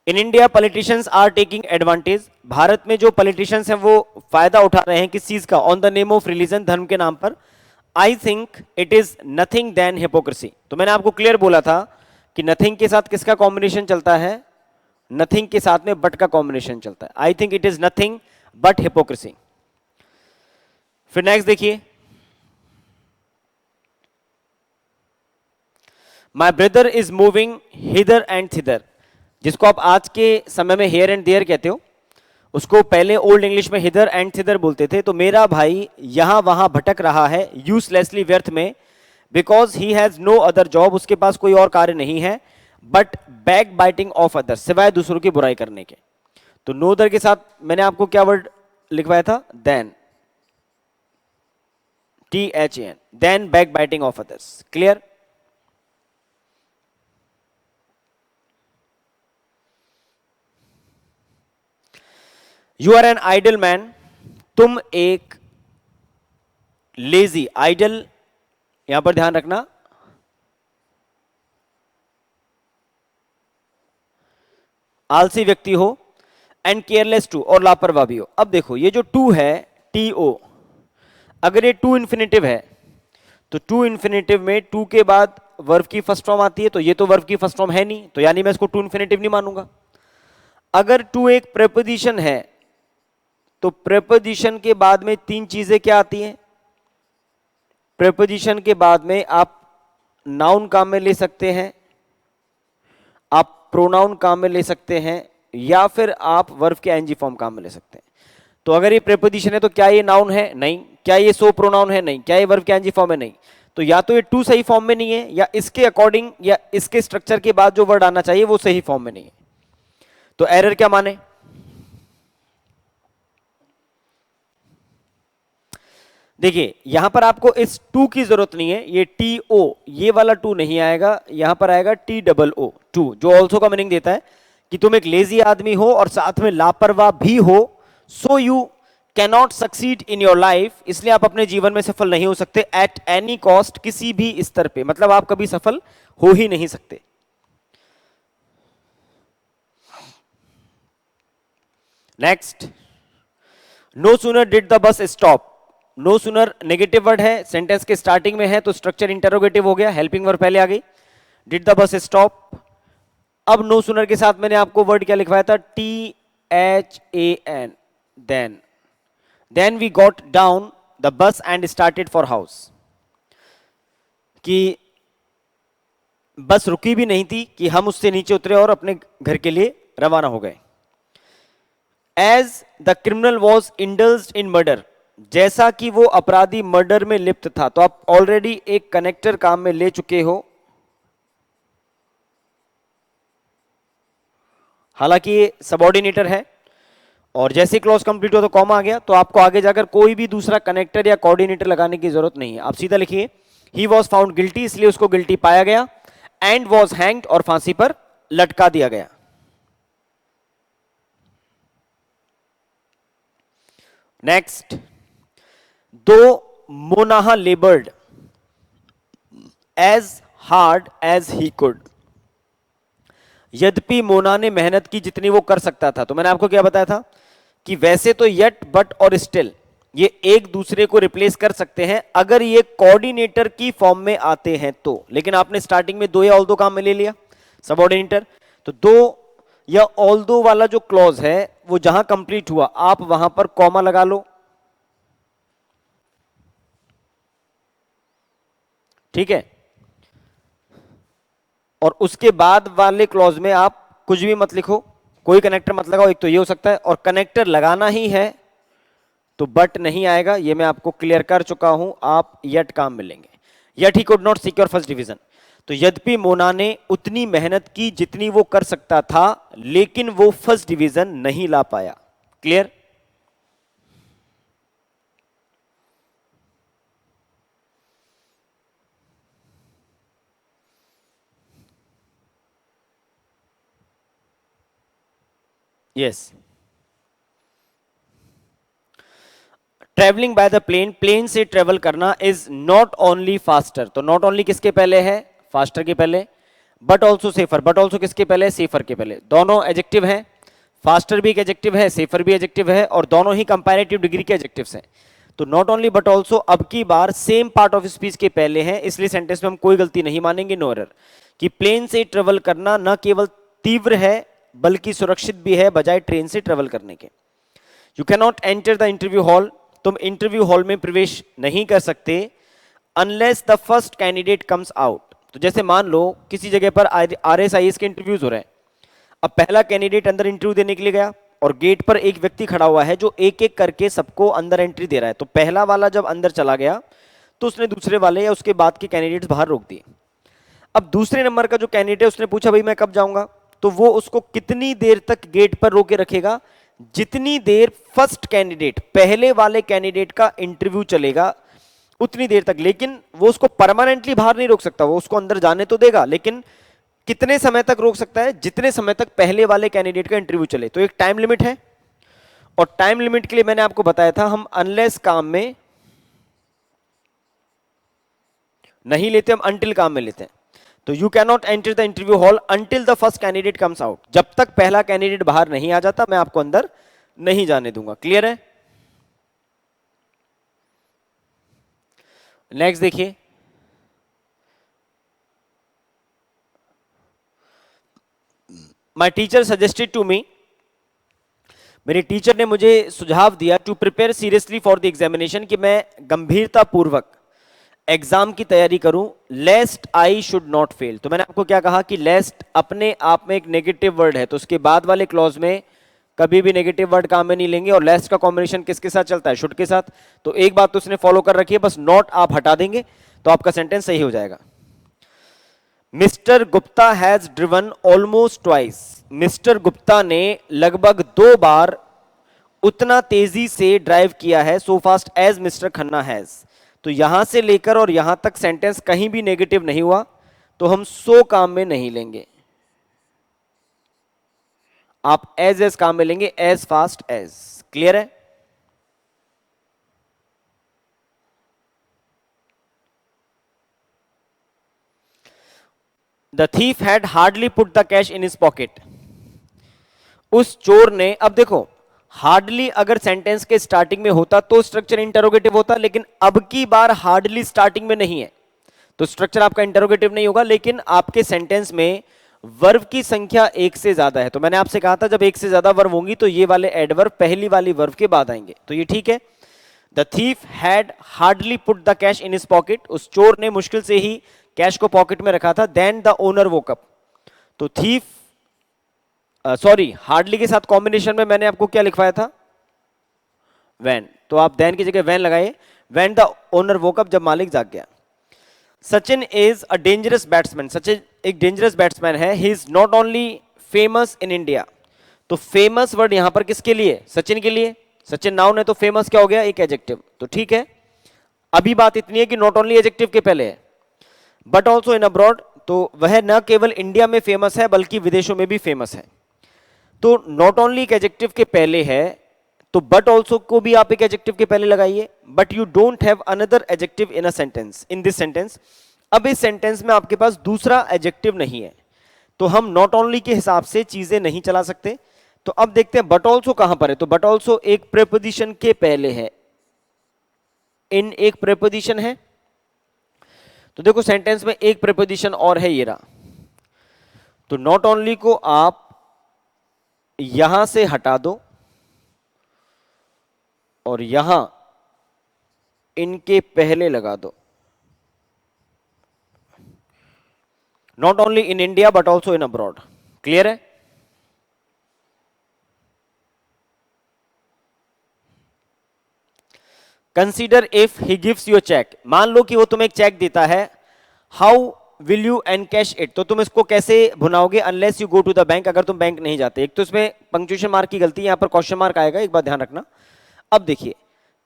in India politicians are taking advantage, Bharat में जो पॉलिटिशियंस हैं वो फायदा उठा रहे हैं किस चीज का? On the name of religion, धर्म के नाम पर। I think it is nothing than hypocrisy. तो मैंने आपको क्लियर बोला था कि नथिंग के साथ किसका कॉम्बिनेशन चलता है? नथिंग के साथ में बट का कॉम्बिनेशन चलता है। I think it is nothing but hypocrisy. फिर नेक्स्ट देखिए, my brother is moving hither and thither, जिसको आप आज के समय में हेयर एंड देयर कहते हो, उसको पहले ओल्ड इंग्लिश में हिदर एंड थिदर बोलते थे। तो मेरा भाई यहां वहां भटक रहा है यूजलेसली, व्यर्थ में, because he has no other job, उसके पास कोई और कार्य नहीं है, but backbiting of other, सिवाय दूसरों की बुराई करने के। तो नो अदर के साथ मैंने आपको क्या वर्ड लिखवाया था? Than, THAN, than backbiting of others. Clear? You are an idle man, तुम एक लेजी, आइडल यहां पर ध्यान रखना, आलसी व्यक्ति हो, एंड केयरलेस टू, और लापरवाह भी हो। अब देखो ये जो टू है, TO, अगर ये टू इन्फिनेटिव है तो टू इन्फिनेटिव में टू के बाद वर्ब की फर्स्ट फॉर्म आती है, तो ये तो वर्ब की फर्स्ट फॉर्म है नहीं, तो यानी मैं इसको टू इन्फिनेटिव नहीं मानूंगा। अगर टू एक प्रेपोजिशन है तो प्रेपोजिशन के बाद में 3 चीजें क्या आती हैं? प्रेपोजिशन के बाद में आप नाउन काम में ले सकते हैं, आप प्रोनाउन काम में ले सकते हैं, या फिर आप वर्ब के ING फॉर्म काम में ले सकते हैं। तो अगर ये प्रेपोजिशन है तो क्या ये नाउन है? नहीं। क्या ये सो प्रोनाउन है? नहीं। क्या ये वर्ब के ING फॉर्म है? नहीं। तो या तो ये टू सही फॉर्म में नहीं है, या इसके अकॉर्डिंग या इसके स्ट्रक्चर के बाद जो वर्ड आना चाहिए वो सही फॉर्म में नहीं है। तो एरर क्या माने? देखिए यहां पर आपको इस टू की जरूरत नहीं है, ये TO, ये वाला टू नहीं आएगा, यहां पर आएगा TOO, टू, जो ऑल्सो का मीनिंग देता है कि तुम एक लेजी आदमी हो और साथ में लापरवाह भी हो। So you cannot succeed in your life, इसलिए आप अपने जीवन में सफल नहीं हो सकते, एट एनी कॉस्ट, किसी भी स्तर पे, मतलब आप कभी सफल हो ही नहीं सकते। Next, no sooner did the bus stop, no sooner negative word है, सेंटेंस के स्टार्टिंग में है, तो स्ट्रक्चर इंटरोगेटिव हो गया, हेल्पिंग वर्ब पहले आ गई, डिड द बस स्टॉप। अब नो सूनर के साथ मैंने आपको वर्ड क्या लिखवाया था? THAN, than, than we got down the bus and started for house, कि बस रुकी भी नहीं थी कि हम उससे नीचे उतरे और अपने घर के लिए रवाना हो गए। As the criminal was indulged in murder, जैसा कि वो अपराधी मर्डर में लिप्त था, तो आप ऑलरेडी एक कनेक्टर काम में ले चुके हो, हालांकि ये सबऑर्डिनेटर है, और जैसे क्लॉज कंप्लीट हो तो कॉमा आ गया, तो आपको आगे जाकर कोई भी दूसरा कनेक्टर या कोऑर्डिनेटर लगाने की जरूरत नहीं है, आप सीधा लिखिए ही वॉज फाउंड गिल्टी, इसलिए उसको गिल्टी पाया गया, एंड वॉज हैंग्ड, और फांसी पर लटका दिया गया। Next, though Mona had laboured as hard as he could, यद्यपि मोना ने मेहनत की जितनी वो कर सकता था। तो मैंने आपको क्या बताया था कि वैसे तो यट, बट और स्टिल ये एक दूसरे को रिप्लेस कर सकते हैं अगर ये कोऑर्डिनेटर की फॉर्म में आते हैं तो, लेकिन आपने स्टार्टिंग में दो या ऑल दो काम में ले लिया सबऑर्डिनेटर, तो दो या ऑल दो वाला जो क्लॉज है वो जहां कंप्लीट हुआ आप वहां पर कॉमा लगा लो, ठीक है, और उसके बाद वाले क्लॉज में आप कुछ भी मत लिखो, कोई कनेक्टर मत लगाओ, एक तो ये हो सकता है, और कनेक्टर लगाना ही है तो बट नहीं आएगा, ये मैं आपको क्लियर कर चुका हूं, आप यट काम मिलेंगे, yet he could not secure first division. तो यद्यपि मोना ने उतनी मेहनत की जितनी वो कर सकता था लेकिन वो फर्स्ट डिवीजन नहीं ला पाया। Clear? Yes. Travelling by the plane, plane से ट्रेवल करना इज नॉट ओनली फास्टर, तो नॉट ओनली किसके पहले है, फास्टर के पहले, but also safer, but also किसके पहले, सेफर के पहले, दोनों एडजेक्टिव हैं, फास्टर भी एक एडजेक्टिव है, सेफर भी एडजेक्टिव है, और दोनों ही कंपैरेटिव डिग्री के एडजेक्टिव्स हैं। तो नॉट ओनली बट ऑल्सो अब की बार सेम पार्ट ऑफ स्पीच के पहले हैं, इसलिए सेंटेंस में हम कोई गलती नहीं मानेंगे, नो एरर, कि प्लेन से ट्रेवल करना न केवल तीव्र है बल्कि सुरक्षित भी है बजाय ट्रेन से ट्रेवल करने के। You can not enter the interview hall, तुम इंटरव्यू हॉल में प्रवेश नहीं कर सकते, unless the first candidate comes out. तो जैसे मान लो किसी जगह पर RSIS के इंटरव्यूज हो रहे हैं, अब पहला कैंडिडेट अंदर इंटरव्यू देने के लिए गया और गेट पर एक व्यक्ति खड़ा हुआ है जो एक एक करके सबको अंदर एंट्री दे रहा है, तो पहला वाला जब अंदर चला गया तो उसने दूसरे वाले या उसके बाद के कैंडिडेट्स बाहर रोक दिए। अब दूसरे नंबर का जो कैंडिडेट है उसने पूछा भाई मैं कब जाऊंगा, तो वो उसको कितनी देर तक गेट पर रोके रखेगा, जितनी देर फर्स्ट कैंडिडेट पहले वाले कैंडिडेट का इंटरव्यू चलेगा उतनी देर तक, लेकिन वो उसको परमानेंटली बाहर नहीं रोक सकता, वो उसको अंदर जाने तो देगा लेकिन कितने समय तक रोक सकता है, जितने समय तक पहले वाले कैंडिडेट का इंटरव्यू चले। तो एक टाइम लिमिट है, और टाइम लिमिट के लिए मैंने आपको बताया था हम अनलेस काम में नहीं लेते, हम अनटिल काम में लेते हैं। तो you can not enter the interview hall until the first candidate comes out, जब तक पहला कैंडिडेट बाहर नहीं आ जाता मैं आपको अंदर नहीं जाने दूंगा। क्लियर है? नेक्स्ट देखिए, my teacher suggested to me, मेरे टीचर ने मुझे सुझाव दिया, to prepare seriously for the examination, कि मैं गंभीरता पूर्वक एग्जाम की तैयारी करूं, lest I should not fail. तो मैंने आपको क्या कहा कि लेस्ट अपने आप में एक नेगेटिव वर्ड है, तो उसके बाद वाले क्लॉज में कभी भी नेगेटिव वर्ड काम में नहीं लेंगे, और लेस्ट का कॉम्बिनेशन किसके साथ चलता है, शुड के साथ। तो एक बात तो उसने फॉलो कर रखी है, बस नॉट आप हटा देंगे तो आपका सेंटेंस सही हो जाएगा। Mister Gupta has driven almost twice, mister Gupta ने लगभग 2 बार उतना तेजी से ड्राइव किया है, so fast as mister Khanna has. तो यहां से लेकर और यहां तक सेंटेंस कहीं भी नेगेटिव नहीं हुआ, तो हम सो काम में नहीं लेंगे, आप एज काम में लेंगे, एज फास्ट एज। क्लियर है? The thief had hardly put the cash in his pocket, उस चोर ने, अब देखो हार्डली अगर सेंटेंस के स्टार्टिंग में होता तो स्ट्रक्चर इंटरोगेटिव होता, लेकिन अब की बार हार्डली स्टार्टिंग में नहीं है तो स्ट्रक्चर आपका इंटरोगेटिव नहीं होगा, लेकिन आपके सेंटेंस में वर्ब की संख्या 1 से ज्यादा है। तो मैंने आपसे कहा था जब 1 से ज्यादा वर्ब होंगी तो ये वाले एडवर्ब पहली वाली वर्ब के बाद आएंगे, तो ये ठीक है। The thief had hardly put the cash in his pocket, उस चोर ने मुश्किल से ही कैश को पॉकेट में रखा था। Then the owner woke up, तो थीफ सॉरी हार्डली के साथ कॉम्बिनेशन में मैंने आपको क्या लिखवाया था, वैन, तो आप देन की जगह वैन लगाइए। When the owner woke up, जब मालिक जाग गया। Sachin is a dangerous batsman, Sachin एक डेंजरस बैट्समैन है। He is not only famous in India, तो फेमस वर्ड यहां पर किसके लिए, सचिन के लिए। सचिन नाउन है तो फेमस क्या हो गया, एक एडजेक्टिव, तो ठीक है। अभी बात इतनी है कि नॉट ओनली एडजेक्टिव के पहले है, बट ऑल्सो इन अब्रॉड, तो वह न केवल इंडिया में फेमस है बल्कि विदेशों में भी फेमस है। तो नॉट ओनली एक एडजेक्टिव के पहले है, तो बट ऑल्सो को भी आप एक एडजेक्टिव के पहले लगाइए, but you don't have another adjective in a sentence, in this sentence. अब इस सेंटेंस में आपके पास दूसरा एडजेक्टिव नहीं है, तो हम नॉट ओनली के हिसाब से चीजें नहीं चला सकते। तो अब देखते हैं बट ऑल्सो कहां पर है, तो बट ऑल्सो एक प्रीपोजिशन के पहले है, इन एक प्रीपोजिशन है। तो देखो सेंटेंस में एक प्रीपोजिशन और है, ये रहा। तो नॉट ओनली को आप यहां से हटा दो और यहां इनके पहले लगा दो, not only in India but also in abroad. Clear है? Consider if he gives you a cheque, मान लो कि वो तुम्हें एक चेक देता है, how will you encash it, तो तुम इसको कैसे भुनाओगे, unless you go to the bank, अगर तुम बैंक नहीं जाते। एक तो इसमें पंक्चुएशन मार्क की गलती है, यहां पर क्वेश्चन मार्क आएगा, एक बात ध्यान रखना। अब देखिए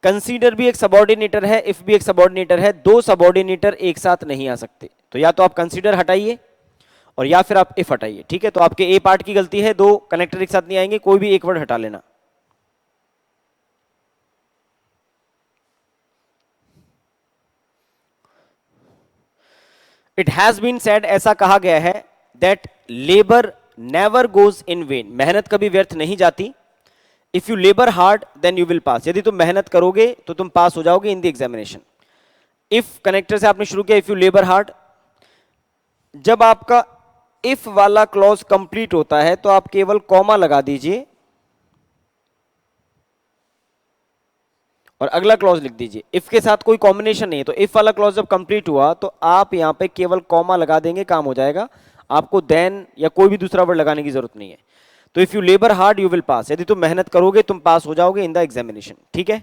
कंसीडर भी एक सबऑर्डिनेटर है, इफ भी एक सबऑर्डिनेटर है, दो सबऑर्डिनेटर एक साथ नहीं आ सकते, तो या तो आप कंसीडर हटाइए और या फिर आप इफ हटाइए, ठीक है। तो आपके ए पार्ट की गलती है, दो कनेक्टर एक साथ नहीं आएंगे, कोई भी एक वर्ड हटा लेना। इट हैज बीन सेड, ऐसा कहा गया है, that labour never goes in vain, मेहनत कभी व्यर्थ नहीं जाती। If you labour hard then you will pass, यदि तुम मेहनत करोगे तो तुम पास हो जाओगे in the examination. If connector से आपने शुरू किया, इफ यू लेबर हार्ड, जब आपका इफ वाला क्लॉज कंप्लीट होता है तो आप केवल कॉमा लगा दीजिए और अगला क्लॉज लिख दीजिए। इफ के साथ कोई कॉम्बिनेशन नहीं है, तो इफ वाला क्लॉज जब कंप्लीट हुआ तो आप यहां पे केवल कॉमा लगा देंगे, काम हो जाएगा। आपको देन या कोई भी दूसरा वर्ड लगाने की जरूरत नहीं है। तो if you labour hard you will pass, यदि तुम मेहनत करोगे तुम पास हो जाओगे इन द एग्जामिनेशन, ठीक है।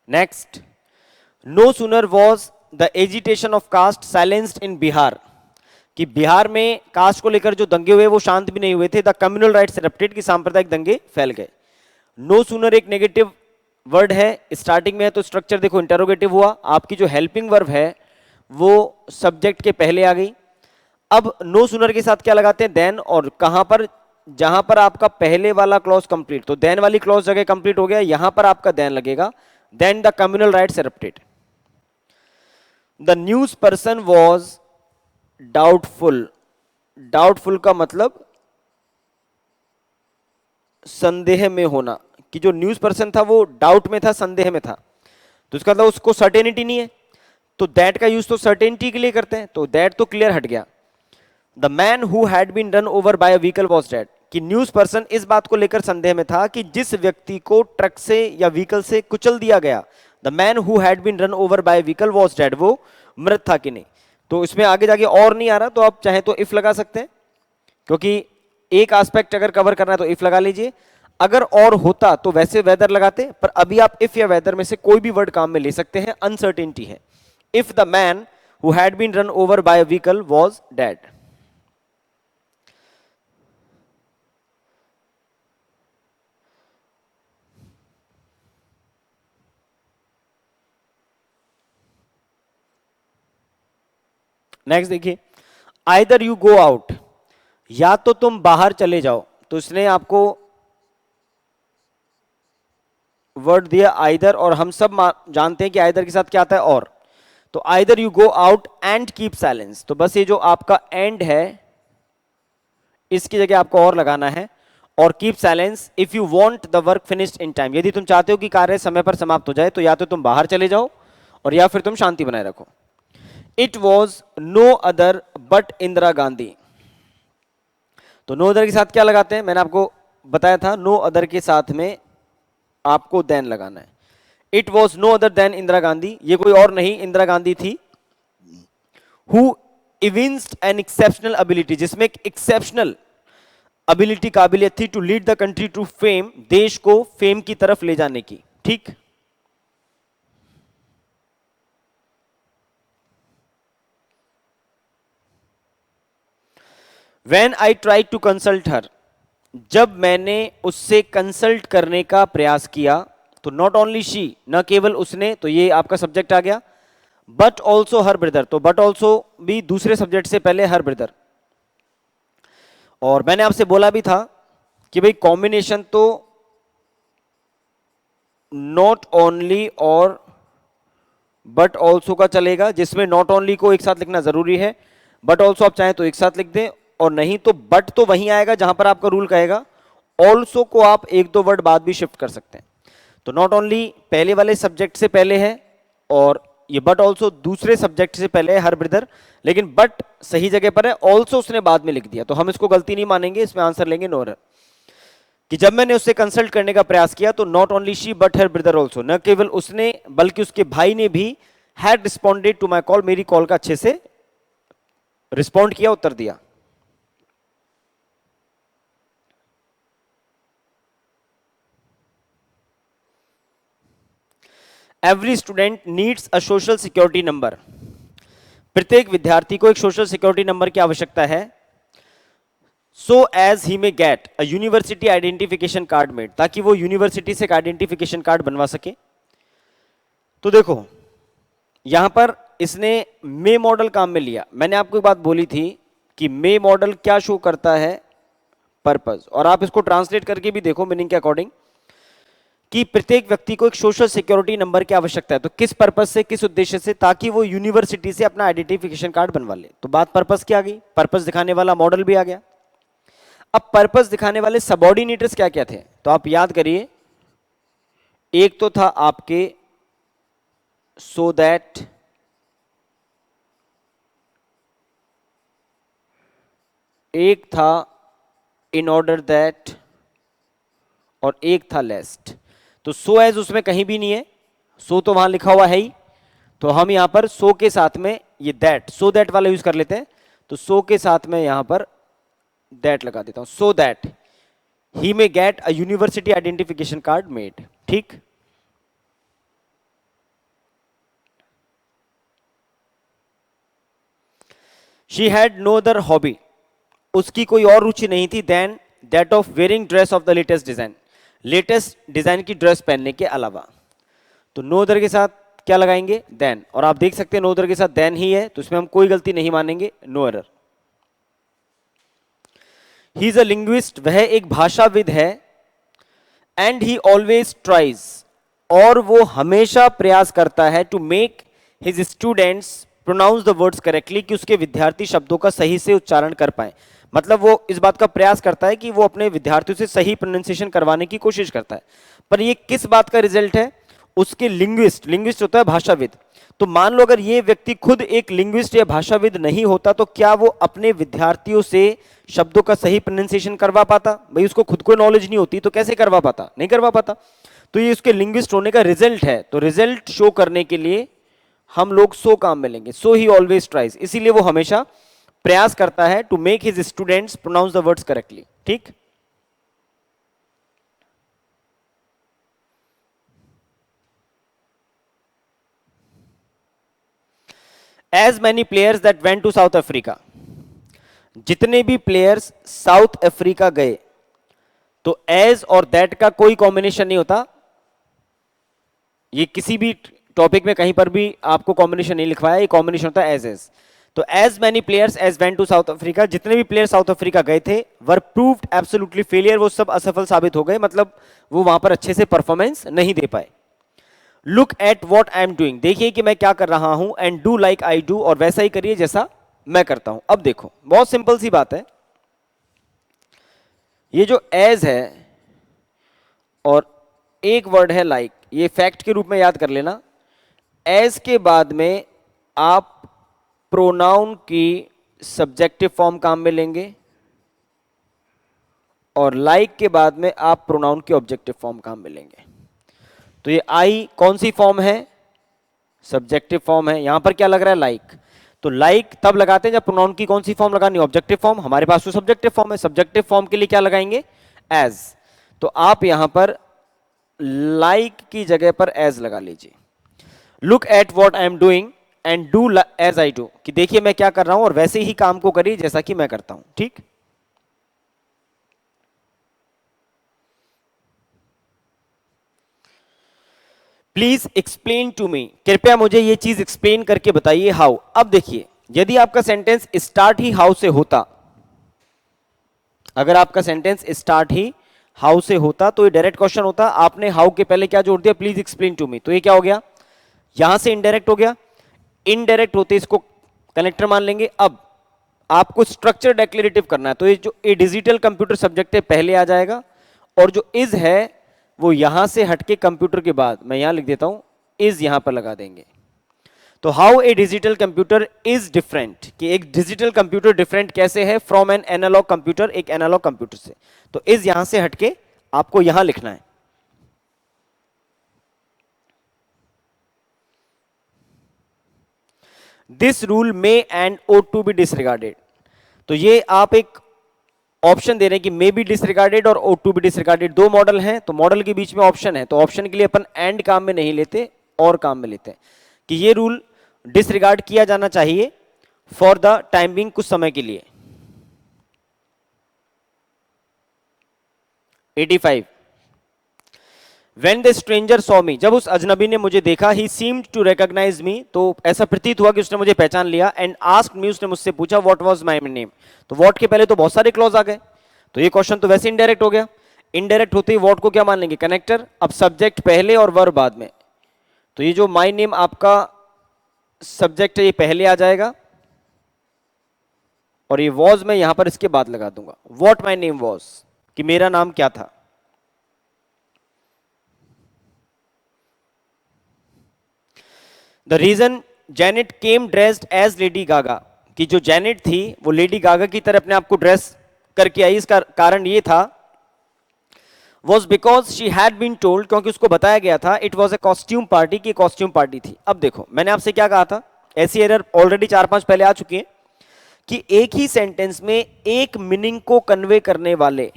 Next, no sooner was the agitation of caste silenced in Bihar, कि बिहार में कास्ट को लेकर जो दंगे हुए वो शांत भी नहीं हुए थे। द कम्युनल राइट्स एरप्टेड, की सांप्रदायिक दंगे फैल गए। नो सूनर एक नेगेटिव वर्ड है, स्टार्टिंग में है तो स्ट्रक्चर देखो इंटरोगेटिव हुआ, आपकी जो हेल्पिंग वर्ब है वो सब्जेक्ट के पहले आ गई। अब नो सूनर के साथ क्या लगाते हैं, देन, और कहां पर, जहां पर आपका पहले वाला क्लॉज कंप्लीट, तो देन वाली क्लॉज जगह कंप्लीट हो गया, यहां पर आपका देन लगेगा, then the communal riots erupted. The news person was doubtful, doubtful का मतलब संदेह में होना, कि जो न्यूज पर्सन था वो डाउट में था, संदेह में था, तो इसका मतलब उसको सर्टेनिटी नहीं है, तो दैट का यूज तो सर्टेनिटी के लिए करते हैं, तो दैट तो क्लियर हट गया। The man who had been run over by a vehicle was dead, कि न्यूज पर्सन इस बात को लेकर संदेह में था कि जिस व्यक्ति को ट्रक से या व्हीकल से कुचल दिया गया, the man who had been run over by vehicle was dead, वो मृत था कि नहीं। तो इसमें आगे जाके और नहीं आ रहा, तो आप चाहे तो इफ लगा सकते हैं, क्योंकि एक एस्पेक्ट अगर कवर करना है तो इफ लगा लीजिए। अगर और होता तो वैसे वेदर लगाते, पर अभी आप इफ या वेदर में से कोई भी वर्ड काम में ले सकते हैं, अनसर्टेनिटी है। If the man who had been run over by a vehicle was dead. Next देखिए, आइदर यू गो आउट, या तो तुम बाहर चले जाओ, तो इसने आपको वर्ड दिया आइदर, और हम सब जानते हैं कि आइदर के साथ क्या आता है, और। तो either you go out and keep silence, तो बस ये जो आपका एंड है इसकी जगह आपको और लगाना है, और keep silence if you want the work finished in time, यदि तुम चाहते हो कि कार्य समय पर समाप्त हो जाए, तो या तो तुम बाहर चले जाओ और या फिर तुम शांति बनाए रखो। It was no other but Indira Gandhi, तो नो अदर के साथ क्या लगाते हैं, मैंने आपको बताया था, नो अदर के साथ में आपको देन लगाना है। It was no other than Indira Gandhi, ये कोई और नहीं इंदिरा गांधी थी। Who evinced an exceptional ability, जिसमें एक एक्सेप्शनल एबिलिटी, काबिलियत थी, to lead the country to fame, देश को फेम की तरफ ले जाने की, ठीक। When I tried to consult her, जब मैंने उससे कंसल्ट करने का प्रयास किया, तो नॉट ओनली शी, न केवल उसने, तो ये आपका सब्जेक्ट आ गया, बट ऑल्सो हर ब्रदर, तो बट ऑल्सो भी दूसरे सब्जेक्ट से पहले हर ब्रदर। और मैंने आपसे बोला भी था कि भाई कॉम्बिनेशन तो नॉट ओनली और बट ऑल्सो का चलेगा, जिसमें नॉट ओनली को एक साथ लिखना जरूरी है, बट ऑल्सो आप चाहें तो एक साथ लिख दें, और नहीं तो बट तो वहीं आएगा जहां पर आपका रूल कहेगा, ऑल्सो को आप एक दो वर्ड बाद भी शिफ्ट कर सकते हैं। तो नॉट ओनली पहले वाले सब्जेक्ट से पहले है, और ये बट ऑल्सो दूसरे सब्जेक्ट से पहले है, हर ब्रदर, लेकिन बट सही जगह पर है, ऑल्सो उसने बाद में लिख दिया, तो हम इसको गलती नहीं मानेंगे, इसमें आंसर लेंगे नो एरर। कि जब मैंने उससे कंसल्ट करने का प्रयास किया, तो not only she but her brother also, न केवल उसने बल्कि उसके भाई ने भी had responded to my call, मेरी कॉल का अच्छे से रिस्पॉन्ड किया, उत्तर दिया। Every student needs a social security number, प्रत्येक विद्यार्थी को एक सोशल सिक्योरिटी नंबर की आवश्यकता है, so as he may get a university identification card made, ताकि वो यूनिवर्सिटी से एक आइडेंटिफिकेशन कार्ड बनवा सके। तो देखो यहां पर इसने मे मॉडल काम में लिया। मैंने आपको एक बात बोली थी कि मे मॉडल क्या शो करता है, पर्पस, और आप इसको ट्रांसलेट करके भी देखो मीनिंग के अकॉर्डिंग कि प्रत्येक व्यक्ति को एक सोशल सिक्योरिटी नंबर की आवश्यकता है। तो किस पर्पस से, किस उद्देश्य से, ताकि वो यूनिवर्सिटी से अपना आइडेंटिफिकेशन कार्ड बनवा ले। तो बात पर्पस की आ गई, पर्पस दिखाने वाला मॉडल भी आ गया। अब पर्पस दिखाने वाले सबऑर्डिनेटर्स क्या क्या थे, तो आप याद करिए, एक तो था आपके सो दैट, एक था इन ऑर्डर दैट, और एक था लेस्ट। तो सो एज उसमें कहीं भी नहीं है, सो तो वहां लिखा हुआ है ही, तो हम यहां पर सो के साथ में ये दैट, सो दैट वाला यूज कर लेते हैं। तो सो के साथ में यहां पर दैट लगा देता हूं, so that he may get a university identification card made. ठीक, she had no other hobby, उसकी कोई और रुचि नहीं थी than that of wearing dress of the latest design, latest design की ड्रेस पहनने के अलावा। तो नो अदर के साथ क्या लगाएंगे, देन, और आप देख सकते हैं नो अदर के साथ देन ही है, तो इसमें हम कोई गलती नहीं मानेंगे, no error. He is a linguist, वह एक भाषाविद है, एंड ही ऑलवेज ट्राइज, और वो हमेशा प्रयास करता है to make his students pronounce the words correctly, कि उसके विद्यार्थी शब्दों का सही से उच्चारण कर पाए। मतलब वो इस बात का प्रयास करता है कि वो अपने विद्यार्थियों से सही प्रोनाउंसिएशन करवाने की कोशिश करता है। पर ये किस बात का रिजल्ट है, उसके लिंग्विस्ट, लिंग्विस्ट होता है भाषाविद। तो मान लो अगर ये व्यक्ति खुद एक लिंग्विस्ट या भाषाविद नहीं होता, तो क्या वो अपने विद्यार्थियों से शब्दों का सही प्रोनाउंसिएशन करवा पाता? भाई उसको खुद को नॉलेज नहीं होती तो कैसे करवा पाता, नहीं करवा पाता। तो ये उसके लिंग्विस्ट होने का रिजल्ट है। तो रिजल्ट शो करने के लिए हम लोग सो काम में लेंगे, सो ही ऑलवेज ट्राइज, इसीलिए वो हमेशा प्रयास करता है to make his students pronounce the words correctly. ठीक, as many players that went to South Africa, जितने भी प्लेयर्स साउथ अफ्रीका गए, तो एज और दैट का कोई कॉम्बिनेशन नहीं होता। ये किसी भी टॉपिक में कहीं पर भी आपको कॉम्बिनेशन नहीं लिखवाया, ये कॉम्बिनेशन होता है एज एज। तो as many players as went to South Africa, जितने भी प्लेयर साउथ अफ्रीका गए थे, वर प्रूव्ड एब्सोल्युटली फेलियर, वो सब असफल साबित हो गए, मतलब वो वहां पर अच्छे से परफॉर्मेंस नहीं दे पाए। Look at what I am doing, देखिए कि मैं क्या कर रहा हूं, and do like I do, और वैसा ही करिए जैसा मैं करता हूं। अब देखो बहुत सिंपल सी बात है, ये जो एज है और एक वर्ड है लाइक, ये फैक्ट के रूप में याद कर लेना। एज के बाद में आप प्रोनाउन की सब्जेक्टिव फॉर्म काम में लेंगे, और लाइक के बाद में आप प्रोनाउन की ऑब्जेक्टिव फॉर्म काम में लेंगे। तो ये आई कौन सी फॉर्म है, सब्जेक्टिव फॉर्म है। यहां पर क्या लग रहा है, लाइक। तो लाइक तब लगाते हैं जब प्रोनाउन की कौन सी फॉर्म लगानी, ऑब्जेक्टिव फॉर्म। हमारे पास तो सब्जेक्टिव फॉर्म है, सब्जेक्टिव फॉर्म के लिए क्या लगाएंगे, एज। तो आप यहां पर लाइक की जगह पर एज लगा लीजिए। Look at what I am doing and do as I do, कि देखिए मैं क्या कर रहा हूं और वैसे ही काम को करिए जैसा कि मैं करता हूं। ठीक, प्लीज एक्सप्लेन टू मी, कृपया मुझे ये चीज एक्सप्लेन करके बताइए, हाउ। अब देखिए यदि आपका सेंटेंस स्टार्ट ही हाउ से होता, अगर आपका सेंटेंस स्टार्ट ही हाउ से होता तो ये डायरेक्ट क्वेश्चन होता। आपने हाउ के पहले क्या जोड़ दिया, प्लीज एक्सप्लेन टू मी, तो ये क्या हो गया, यहां से इनडायरेक्ट हो गया। इनडायरेक्ट होते इसको कनेक्टर मान लेंगे। अब आपको स्ट्रक्चर डेक्लेरेटिव करना है, तो ये जो ए डिजिटल कंप्यूटर सब्जेक्ट है पहले आ जाएगा, और जो इज है वो यहां से हटके कंप्यूटर के बाद मैं यहां लिख देता हूं, इज यहां पर लगा देंगे। तो how a digital computer is different, कि एक डिजिटल कंप्यूटर डिफरेंट कैसे है फ्रॉम एन एनालॉग कंप्यूटर, एक एनालॉग कंप्यूटर से। तो इज यहां से हटके आपको यहां लिखना है। This rule may and ought to be disregarded, तो ये आप एक ऑप्शन दे रहे हैं कि मे बी डिसरिगार्डेड और ओट टू बी डिसरिगार्डेड, दो मॉडल हैं, तो मॉडल के बीच में ऑप्शन है, तो ऑप्शन के लिए अपन एंड काम में नहीं लेते और काम में लेते हैं, कि ये रूल डिसरिगार्ड किया जाना चाहिए फॉर द टाइम बिंग, कुछ समय के लिए। 85, When the stranger saw me, जब उस अजनबी ने मुझे देखा, he seemed to recognize me, तो ऐसा प्रतीत हुआ कि उसने मुझे पहचान लिया, and asked me, उसने मुझसे पूछा what was my name. तो what के पहले तो बहुत सारे क्लॉज आ गए, तो ये क्वेश्चन तो वैसे इनडायरेक्ट हो गया. इनडायरेक्ट होते ही what को क्या मान लेंगे, कनेक्टर. अब सब्जेक्ट पहले और वर्ब बाद में, तो ये जो my name आपका सब्जेक्ट है ये पहले आ जाएगा, और ये was मैं यहां पर इसके बाद लगा दूंगा. what my name was, कि मेरा नाम क्या था. The reason Janet came dressed as Lady Gaga, कि जो जैनेट थी वो लेडी गागा की तरह अपने आप को ड्रेस करके आई, इसका कारण ये था was because she had been told, क्योंकि उसको बताया गया था, it was a costume party, की कॉस्ट्यूम पार्टी थी. अब देखो मैंने आपसे क्या कहा था, ऐसी एरर ऑलरेडी 4-5 पहले आ चुकी है, कि एक ही सेंटेंस में एक मीनिंग को कन्वे करने वाले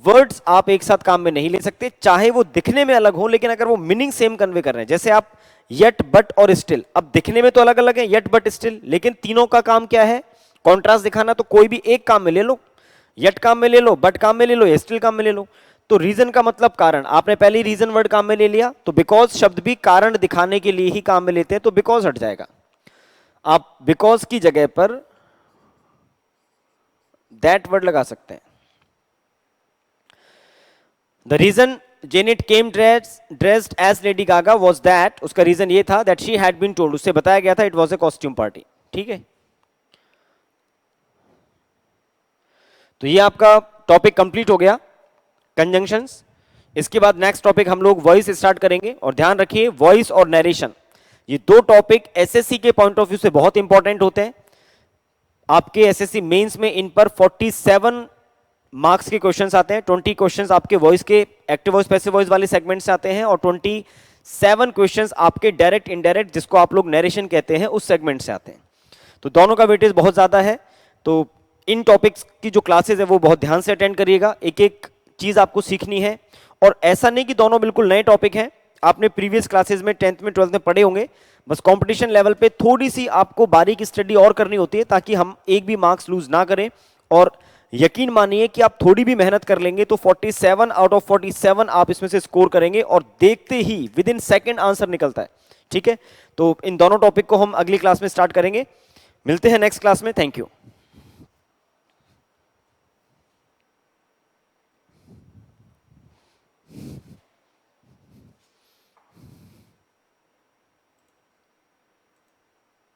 वर्ड्स आप एक साथ काम में नहीं ले सकते, चाहे वो दिखने में अलग हो, लेकिन अगर वो मीनिंग सेम कन्वे कर रहे हैं. जैसे आप येट, बट और स्टिल, अब दिखने में तो अलग अलग है येट, बट, स्टिल, लेकिन तीनों का काम क्या है, कॉन्ट्रास्ट दिखाना. तो कोई भी एक काम में ले लो, येट काम में ले लो, बट काम में ले लो, स्टिल काम में ले लो. तो रीजन का मतलब कारण, आपने पहले ही रीजन वर्ड काम में ले लिया, तो बिकॉज शब्द भी कारण दिखाने के लिए ही काम में लेते हैं, तो बिकॉज हट जाएगा. आप बिकॉज की जगह पर दैट वर्ड लगा सकते हैं. The reason Janet came dressed as Lady Gaga was that, उसका रीजन ये था that she had been told, उससे बताया गया था it was a costume party. ठीक है, तो ये आपका टॉपिक कंप्लीट हो गया, कंजंक्शंस. इसके बाद नेक्स्ट टॉपिक हम लोग वॉइस स्टार्ट करेंगे, और ध्यान रखिए वॉइस और नरेशन, ये दो टॉपिक एसएससी के पॉइंट ऑफ व्यू से बहुत इंपॉर्टेंट होते हैं. आपके एसएससी मेंस में इन पर 47 मार्क्स के क्वेश्चंस आते हैं. 20 क्वेश्चंस आपके वॉइस के एक्टिव वॉइस पैसिव वॉइस वाले सेगमेंट से आते हैं, और 27 क्वेश्चंस आपके डायरेक्ट इनडायरेक्ट, जिसको आप लोग नरेशन कहते हैं, उस सेगमेंट से आते हैं. तो दोनों का वेटेज बहुत ज्यादा है. तो इन टॉपिक्स की जो क्लासेस है वो बहुत ध्यान से अटेंड करिएगा, एक एक चीज आपको सीखनी है. और ऐसा नहीं कि दोनों बिल्कुल नए टॉपिक हैं, आपने प्रीवियस क्लासेस में 10th में 12th में पढ़े होंगे, बस कंपटीशन लेवल पे थोड़ी सी आपको बारीक स्टडी और करनी होती है, ताकि हम एक भी मार्क्स लूज ना करें. और यकीन मानिए कि आप थोड़ी भी मेहनत कर लेंगे तो 47 आउट ऑफ 47 आप इसमें से स्कोर करेंगे, और देखते ही विद इन सेकेंड आंसर निकलता है. ठीक है, तो इन दोनों टॉपिक को हम अगली क्लास में स्टार्ट करेंगे. मिलते हैं नेक्स्ट क्लास में. Thank you.